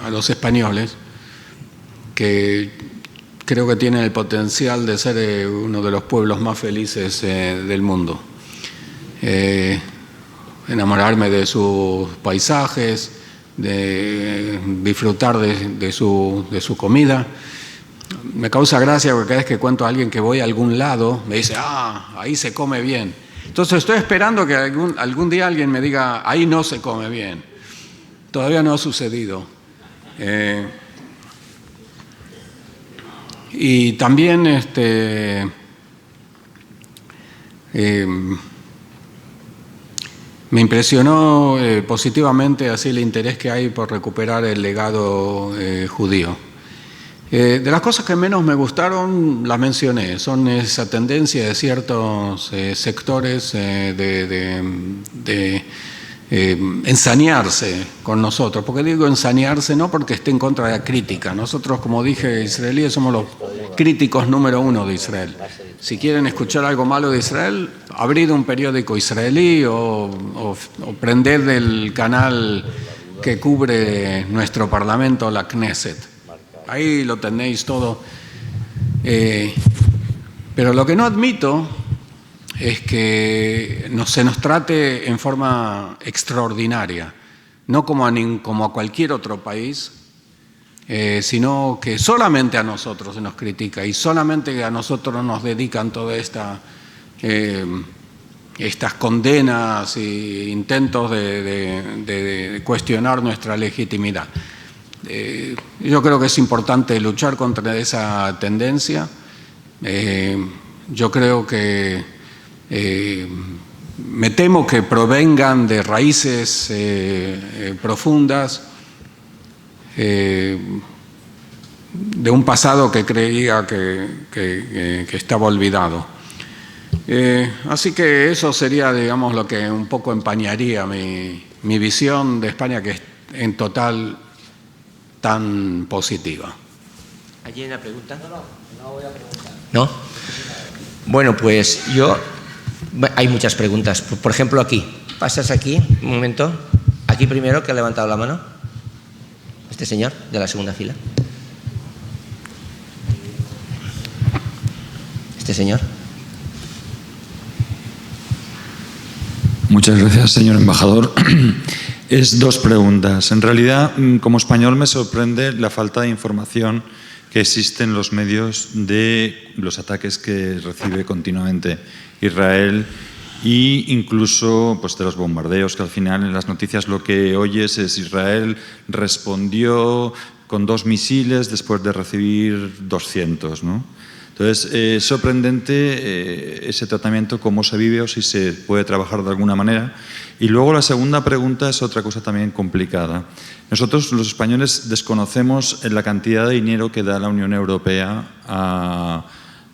a los españoles, que creo que tienen el potencial de ser uno de los pueblos más felices del mundo. Enamorarme de sus paisajes, de disfrutar de su comida. Me causa gracia porque cada vez que cuento a alguien que voy a algún lado, me dice, ahí se come bien. Entonces estoy esperando que algún día alguien me diga, ahí no se come bien. Todavía no ha sucedido. Y también me impresionó positivamente así el interés que hay por recuperar el legado judío. De las cosas que menos me gustaron, las mencioné, son esa tendencia de ciertos sectores de ensañarse con nosotros. ¿Por qué digo ensañarse? No porque esté en contra de la crítica. Nosotros, como dije, israelíes somos los críticos número uno de Israel. Si quieren escuchar algo malo de Israel, abrid un periódico israelí o prended el canal que cubre nuestro parlamento, la Knesset. Ahí lo tenéis todo. Pero lo que no admito es que se nos trate en forma extraordinaria, no como a cualquier otro país, sino que solamente a nosotros se nos critica y solamente a nosotros nos dedican todas estas condenas e intentos de cuestionar nuestra legitimidad. Yo creo que es importante luchar contra esa tendencia. Yo creo que me temo que provengan de raíces profundas, de un pasado que creía que estaba olvidado. Así que eso sería, digamos, lo que un poco empañaría mi visión de España, que es en total tan positiva. ¿Allí hay una pregunta? No voy a preguntar. ¿No? Bueno, pues hay muchas preguntas. Por ejemplo, aquí. Pasas aquí, un momento. Aquí primero, que ha levantado la mano. Este señor, de la segunda fila. Este señor. Muchas gracias, señor embajador. Es dos preguntas. En realidad, como español, me sorprende la falta de información que existe en los medios de los ataques que recibe continuamente Israel e incluso pues, de los bombardeos, que al final en las noticias lo que oyes es Israel respondió con 2 misiles después de recibir 200, ¿no? Entonces, es sorprendente ese tratamiento, cómo se vive o si se puede trabajar de alguna manera. Y luego la segunda pregunta es otra cosa también complicada. Nosotros, los españoles, desconocemos la cantidad de dinero que da la Unión Europea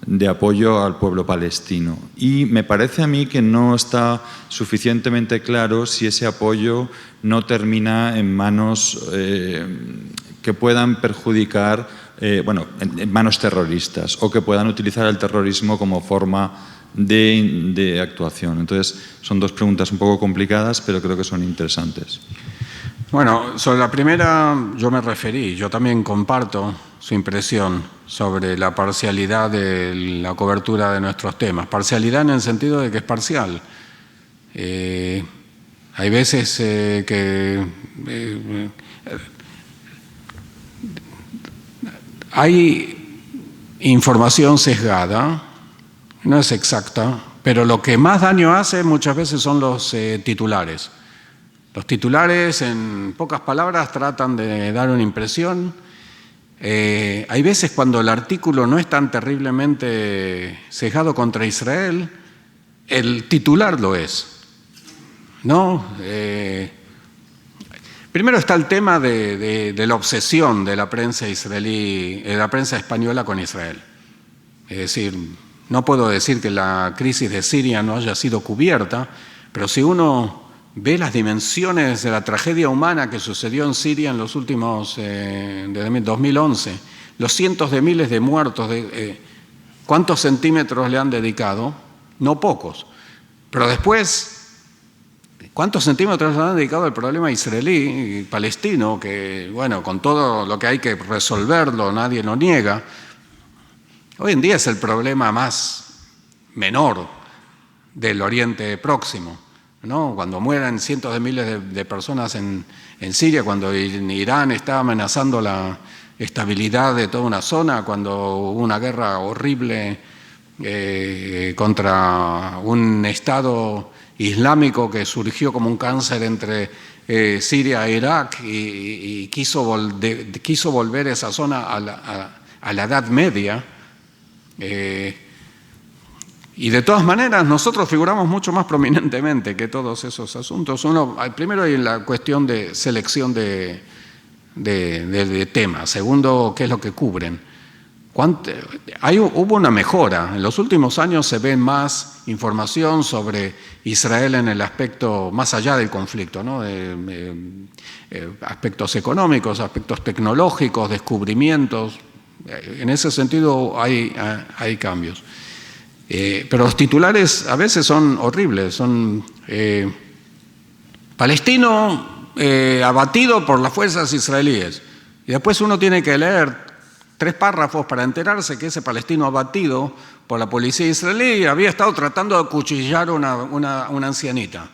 de apoyo al pueblo palestino. Y me parece a mí que no está suficientemente claro si ese apoyo no termina en manos que puedan perjudicar, en manos terroristas, o que puedan utilizar el terrorismo como forma de actuación. Entonces, son dos preguntas un poco complicadas, pero creo que son interesantes. Bueno, sobre la primera yo me referí, yo también comparto su impresión sobre la parcialidad de la cobertura de nuestros temas. Parcialidad en el sentido de que es parcial. Hay veces que hay información sesgada, no es exacta, pero lo que más daño hace muchas veces son los titulares. Los titulares, en pocas palabras, tratan de dar una impresión. Hay veces cuando el artículo no es tan terriblemente sesgado contra Israel, el titular lo es, ¿no? Primero está el tema de la obsesión de la prensa israelí, de la prensa española con Israel. Es decir, no puedo decir que la crisis de Siria no haya sido cubierta, pero si uno ve las dimensiones de la tragedia humana que sucedió en Siria en los últimos, desde 2011, los cientos de miles de muertos, ¿cuántos centímetros le han dedicado? No pocos. Pero después, ¿cuántos centímetros le han dedicado al problema israelí y palestino? Que, bueno, con todo lo que hay que resolverlo, nadie lo niega. Hoy en día es el problema más menor del Oriente Próximo, ¿no? Cuando mueran cientos de miles de personas en Siria, cuando en Irán está amenazando la estabilidad de toda una zona, cuando hubo una guerra horrible contra un Estado islámico que surgió como un cáncer entre Siria e Irak y quiso volver esa zona a la Edad Media. Y de todas maneras nosotros figuramos mucho más prominentemente que todos esos asuntos. Primero hay la cuestión de selección de temas. Segundo, qué es lo que cubren. Hubo una mejora. En los últimos años se ve más información sobre Israel en el aspecto más allá del conflicto, ¿no? Aspectos económicos, aspectos tecnológicos, descubrimientos. En ese sentido hay cambios. Pero los titulares a veces son horribles, son palestino abatido por las fuerzas israelíes. Y después uno tiene que leer 3 párrafos para enterarse que ese palestino abatido por la policía israelí había estado tratando de acuchillar a una ancianita,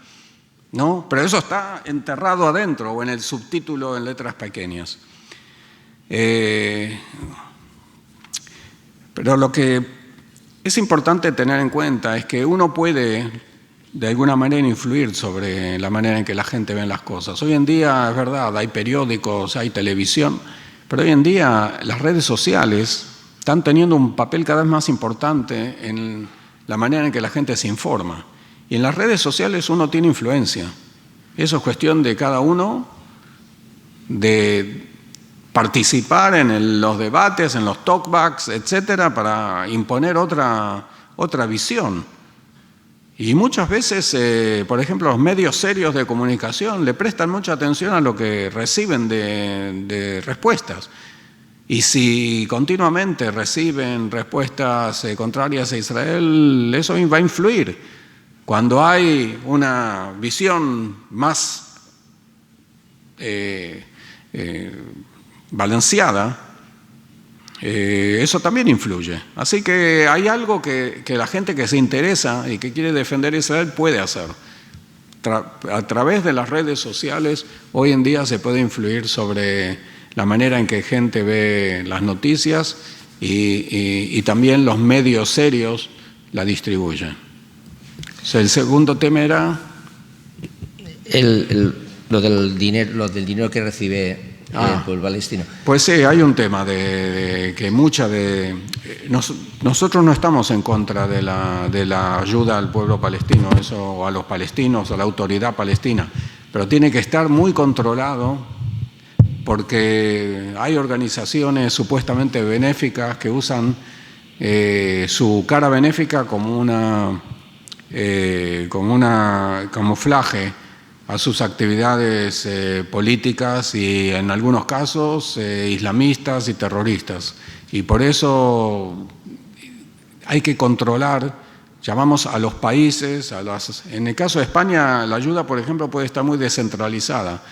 ¿no? Pero eso está enterrado adentro o en el subtítulo en letras pequeñas. Pero lo que es importante tener en cuenta es que uno puede, de alguna manera, influir sobre la manera en que la gente ve las cosas. Hoy en día, es verdad, hay periódicos, hay televisión, pero hoy en día las redes sociales están teniendo un papel cada vez más importante en la manera en que la gente se informa. Y en las redes sociales uno tiene influencia. Eso es cuestión de cada uno de participar en los debates, en los talkbacks, etcétera, para imponer otra visión. Y muchas veces, por ejemplo, los medios serios de comunicación le prestan mucha atención a lo que reciben de respuestas. Y si continuamente reciben respuestas contrarias a Israel, eso va a influir. Cuando hay una visión más balanceada, eso también influye. Así que hay algo que la gente que se interesa y que quiere defender a Israel puede hacer. A través de las redes sociales hoy en día se puede influir sobre la manera en que gente ve las noticias y también los medios serios la distribuyen. O sea, el segundo tema era lo del dinero que recibe el pueblo palestino. Pues sí, hay un tema que nosotros no estamos en contra de la ayuda al pueblo palestino, o a los palestinos, a la autoridad palestina, pero tiene que estar muy controlado, porque hay organizaciones supuestamente benéficas que usan su cara benéfica como camuflaje a sus actividades políticas y en algunos casos islamistas y terroristas. Y por eso hay que controlar, llamamos a los países, en el caso de España la ayuda, por ejemplo, puede estar muy descentralizada.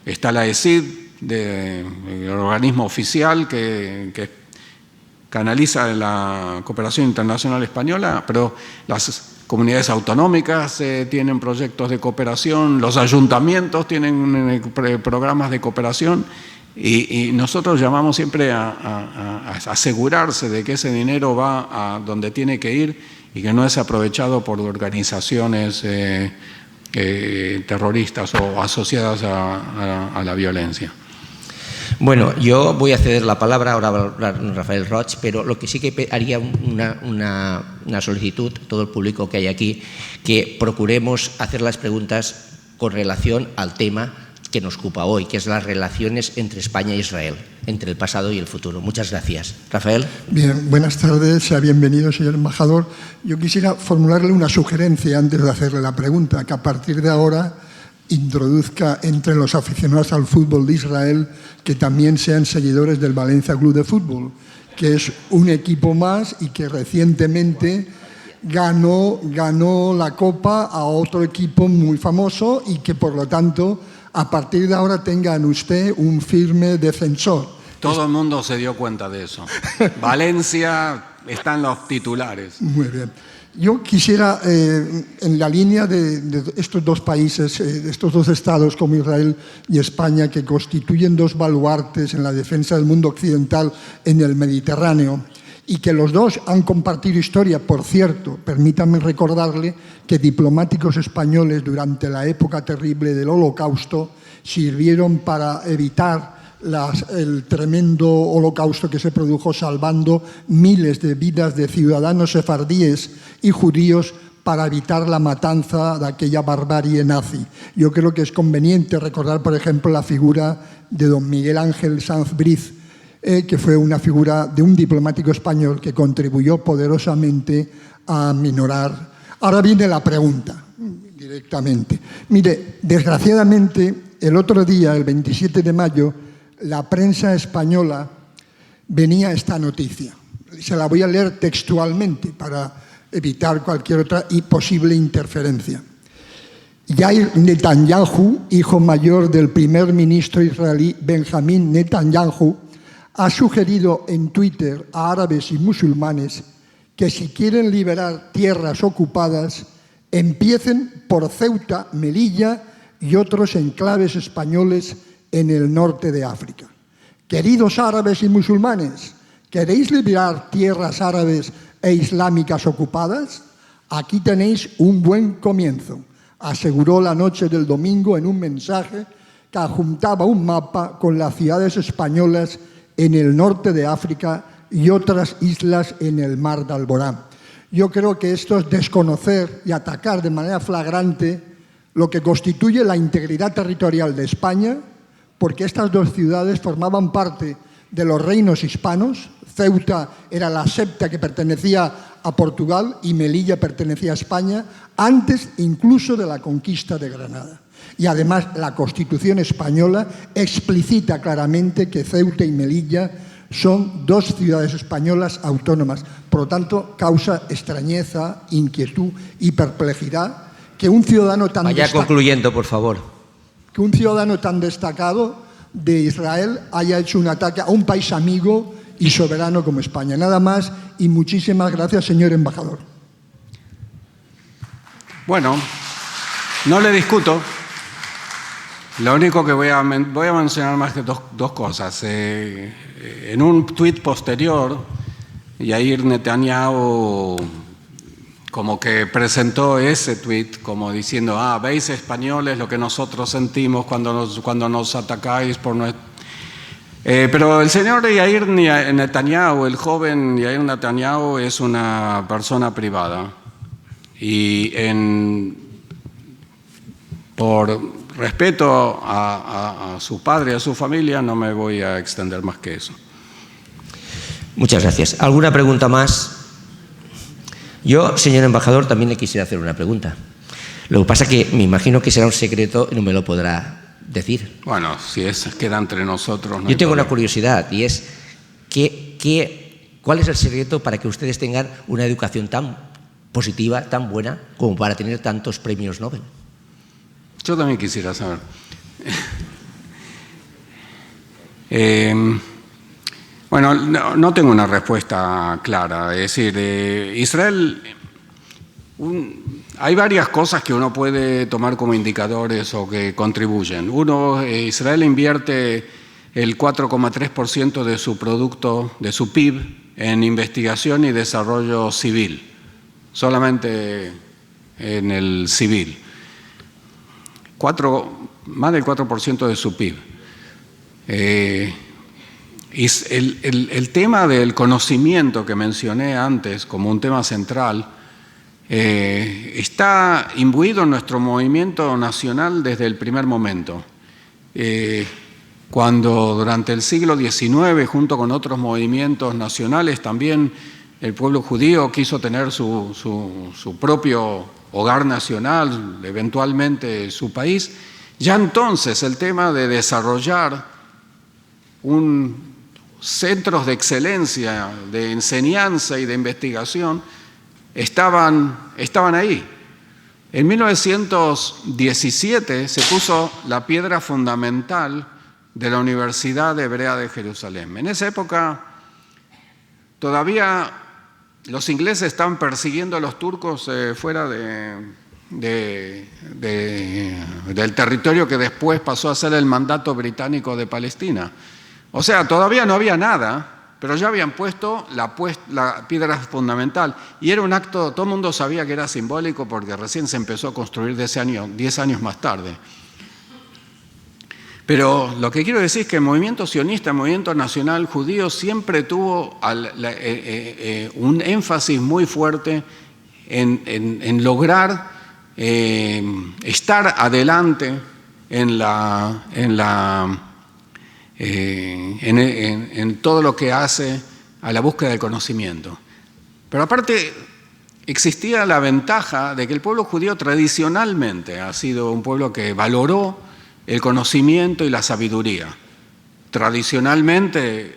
Está la ESID, el organismo oficial que canaliza la cooperación internacional española, pero las comunidades autonómicas tienen proyectos de cooperación, los ayuntamientos tienen programas de cooperación y nosotros llamamos siempre a asegurarse de que ese dinero va a donde tiene que ir y que no es aprovechado por organizaciones terroristas o asociadas a la violencia. Bueno, yo voy a ceder la palabra, ahora va a hablar Rafael Roig, pero lo que sí que haría una solicitud a todo el público que hay aquí, que procuremos hacer las preguntas con relación al tema que nos ocupa hoy, que es las relaciones entre España e Israel, entre el pasado y el futuro. Muchas gracias. Rafael. Bien, buenas tardes, sea bienvenido, señor embajador. Yo quisiera formularle una sugerencia antes de hacerle la pregunta, que a partir de ahora introduzca entre los aficionados al fútbol de Israel que también sean seguidores del Valencia Club de Fútbol, que es un equipo más y que recientemente ganó la Copa a otro equipo muy famoso y que, por lo tanto, a partir de ahora tengan usted un firme defensor. Todo el mundo se dio cuenta de eso. Valencia está en los titulares. Muy bien. Yo quisiera, en la línea de estos dos países, estos dos estados como Israel y España, que constituyen dos baluartes en la defensa del mundo occidental en el Mediterráneo, y que los dos han compartido historia, por cierto, permítanme recordarle que diplomáticos españoles durante la época terrible del Holocausto sirvieron para evitar el tremendo holocausto que se produjo, salvando miles de vidas de ciudadanos sefardíes y judíos para evitar la matanza de aquella barbarie nazi. Yo creo que es conveniente recordar, por ejemplo, la figura de don Miguel Ángel Sanz Briz, que fue una figura de un diplomático español que contribuyó poderosamente a minorar. Ahora viene la pregunta, directamente. Mire, desgraciadamente, el otro día, el 27 de mayo, la prensa española venía esta noticia. Se la voy a leer textualmente para evitar cualquier otra y posible interferencia. Yair Netanyahu, hijo mayor del primer ministro israelí Benjamín Netanyahu, ha sugerido en Twitter a árabes y musulmanes que si quieren liberar tierras ocupadas, empiecen por Ceuta, Melilla y otros enclaves españoles en el norte de África. Queridos árabes y musulmanes, ¿queréis liberar tierras árabes e islámicas ocupadas? Aquí tenéis un buen comienzo, aseguró la noche del domingo en un mensaje que adjuntaba un mapa con las ciudades españolas en el norte de África y otras islas en el mar de Alborán. Yo creo que esto es desconocer y atacar de manera flagrante lo que constituye la integridad territorial de España, porque estas dos ciudades formaban parte de los reinos hispanos. Ceuta era la septa que pertenecía a Portugal y Melilla pertenecía a España, antes incluso de la conquista de Granada. Y además la Constitución española explicita claramente que Ceuta y Melilla son dos ciudades españolas autónomas. Por lo tanto, causa extrañeza, inquietud y perplejidad que un ciudadano tan Vaya concluyendo, por favor. Que un ciudadano tan destacado de Israel haya hecho un ataque a un país amigo y soberano como España. Nada más y muchísimas gracias, señor embajador. Bueno, no le discuto. Lo único que voy a mencionar más que dos cosas. En un tuit posterior, Yair Netanyahu como que presentó ese tuit como diciendo, veis españoles lo que nosotros sentimos cuando nos atacáis por nuestro... Pero el señor Yair Netanyahu, el joven Yair Netanyahu, es una persona privada. Y por respeto a su padre y a su familia, no me voy a extender más que eso. Muchas gracias. ¿Alguna pregunta más? Yo, señor embajador, también le quisiera hacer una pregunta. Lo que pasa es que me imagino que será un secreto y no me lo podrá decir. Bueno, si queda entre nosotros... Yo tengo una curiosidad y es ¿cuál es el secreto para que ustedes tengan una educación tan positiva, tan buena, como para tener tantos premios Nobel? Yo también quisiera saber. Bueno, no tengo una respuesta clara. Es decir, Israel... hay varias cosas que uno puede tomar como indicadores o que contribuyen. Uno, Israel invierte el 4,3% de su producto, de su PIB, en investigación y desarrollo civil, solamente en el civil. Más del 4% de su PIB. El tema del conocimiento que mencioné antes como un tema central está imbuido en nuestro movimiento nacional desde el primer momento. Cuando durante el siglo XIX, junto con otros movimientos nacionales, también el pueblo judío quiso tener su propio hogar nacional, eventualmente su país, ya entonces el tema de desarrollar centros de excelencia, de enseñanza y de investigación estaban ahí. En 1917 se puso la piedra fundamental de la Universidad Hebrea de Jerusalén. En esa época todavía los ingleses estaban persiguiendo a los turcos fuera del territorio que después pasó a ser el mandato británico de Palestina. O sea, todavía no había nada, pero ya habían puesto la piedra fundamental. Y era un acto, todo el mundo sabía que era simbólico porque recién se empezó a construir 10 años más tarde. Pero lo que quiero decir es que el movimiento sionista, el movimiento nacional judío, siempre tuvo un énfasis muy fuerte en lograr estar adelante en todo lo que hace a la búsqueda del conocimiento. Pero aparte existía la ventaja de que el pueblo judío tradicionalmente ha sido un pueblo que valoró el conocimiento y la sabiduría. Tradicionalmente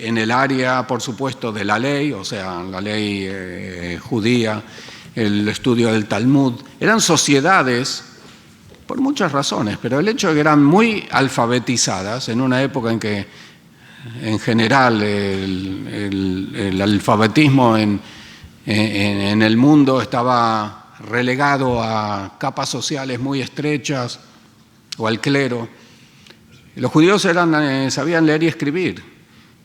en el área, por supuesto, de la ley, o sea, la ley judía, el estudio del Talmud, eran sociedades por muchas razones, pero el hecho de que eran muy alfabetizadas en una época en que, en general, el alfabetismo en el mundo estaba relegado a capas sociales muy estrechas o al clero. Los judíos sabían leer y escribir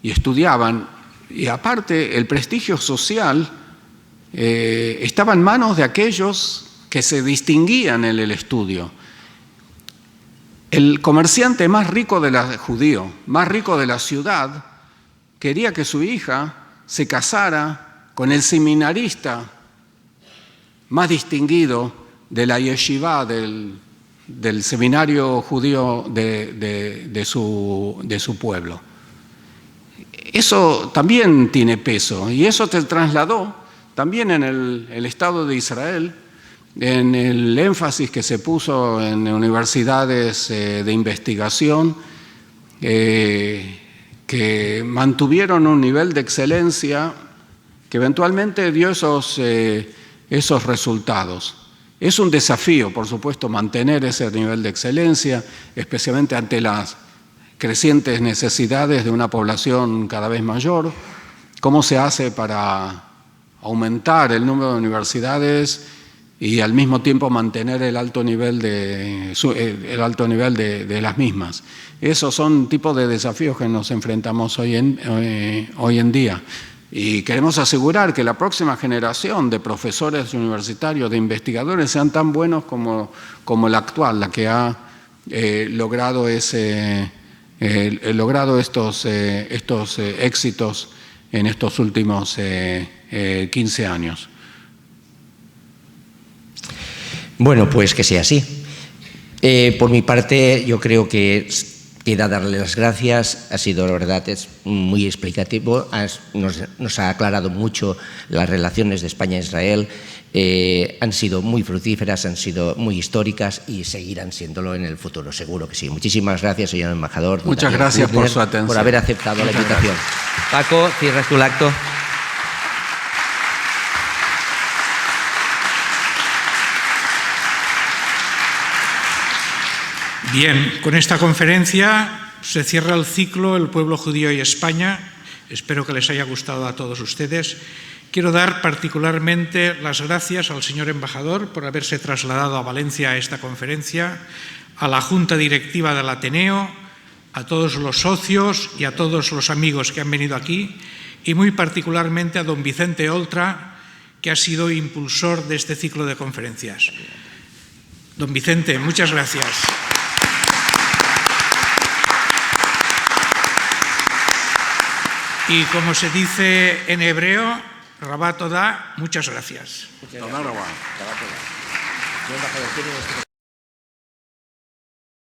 y estudiaban, y aparte el prestigio social estaba en manos de aquellos que se distinguían en el estudio. El comerciante más rico judío, más rico de la ciudad, quería que su hija se casara con el seminarista más distinguido de la yeshiva, del seminario judío de su pueblo. Eso también tiene peso, y eso se trasladó también en el Estado de Israel, en el énfasis que se puso en universidades de investigación que mantuvieron un nivel de excelencia que eventualmente dio esos resultados. Es un desafío, por supuesto, mantener ese nivel de excelencia, especialmente ante las crecientes necesidades de una población cada vez mayor. ¿Cómo se hace para aumentar el número de universidades y al mismo tiempo mantener el alto nivel de las mismas? Esos son tipos de desafíos que nos enfrentamos hoy en día. Y queremos asegurar que la próxima generación de profesores universitarios, de investigadores, sean tan buenos como la actual, la que ha logrado ese logrado estos éxitos en estos últimos 15 años. Bueno, pues que sea así. Por mi parte, yo creo que queda darle las gracias. Ha sido, la verdad, es muy explicativo. Nos ha aclarado mucho las relaciones de España e Israel. Han sido muy fructíferas, han sido muy históricas y seguirán siéndolo en el futuro, seguro que sí. Muchísimas gracias, señor embajador. Muchas gracias por su atención. Por haber aceptado la invitación. Paco, cierras tú el acto. Bien, con esta conferencia se cierra el ciclo El pueblo judío y España. Espero que les haya gustado a todos ustedes. Quiero dar particularmente las gracias al señor embajador por haberse trasladado a Valencia a esta conferencia, a la Junta Directiva del Ateneo, a todos los socios y a todos los amigos que han venido aquí, y muy particularmente a don Vicente Oltra, que ha sido impulsor de este ciclo de conferencias. Don Vicente, muchas gracias. Y como se dice en hebreo, Rabá Todá, muchas gracias. Muchas gracias.